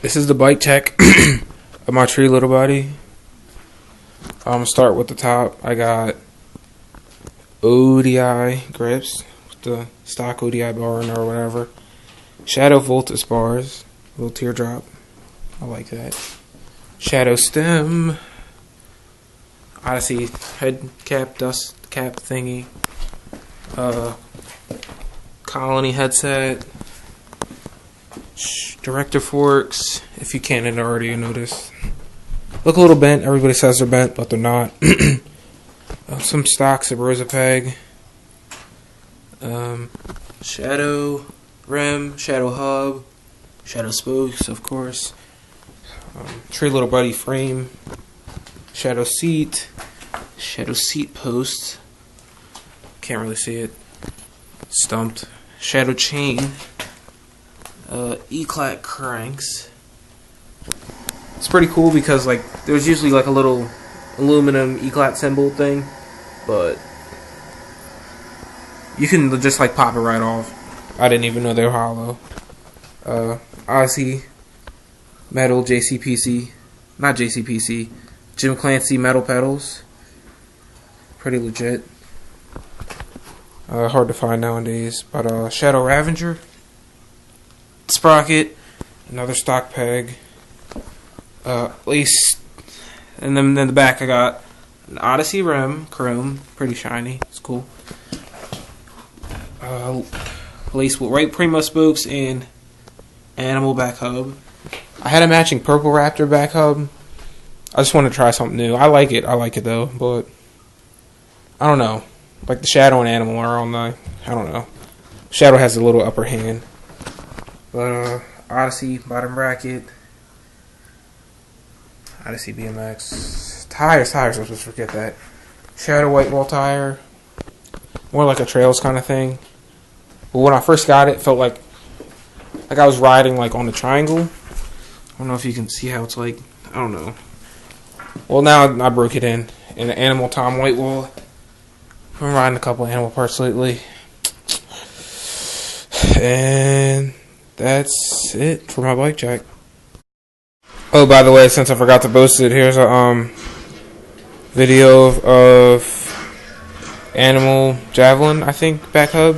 This is the bike check of my tree little buddy. I'm gonna start with the top. I got ODI grips, the stock ODI bar or whatever. Shadow Voltus bars, little teardrop. I like that. Shadow stem. Odyssey head cap, dust cap thingy. Colony headset. Director forks, if you can't already notice. Look a little bent. Everybody says they're bent, but they're not. Some stock Sabrosa peg. Shadow rim, shadow hub, shadow spokes, of course. Tree little buddy frame. Shadow seat post. Can't really see it. Stumped. Shadow chain. E-clat cranks. It's pretty cool because like there's usually like a little aluminum E-clat symbol thing, but you can just like pop it right off. I didn't even know they were hollow. Odyssey metal not JCPC, Jim Clancy metal pedals. Pretty legit. Hard to find nowadays, but Shadow Ravenger. Sprocket, another stock peg, lace, and then in the back I got an Odyssey rim, chrome, pretty shiny, it's cool. Lace with right Primo spokes and animal back hub. I had a matching purple Raptor back hub. I just want to try something new. I like it though, but I don't know. Like the Shadow and Animal are on the, I don't know. Shadow has a little upper hand. But Odyssey bottom bracket, Odyssey BMX tires. I was supposed to forget that. Shadow white wall tire, more like a trails kind of thing. But when I first got it, felt like I was riding like on the triangle. I don't know if you can see how it's like. I don't know. Well, now I broke it in the Animal Tom white wall. I've been riding a couple animal parts lately, and that's it for my bike check. Oh, by the way, since I forgot to post it, here's a video of Animal Javelin, I think, back hub.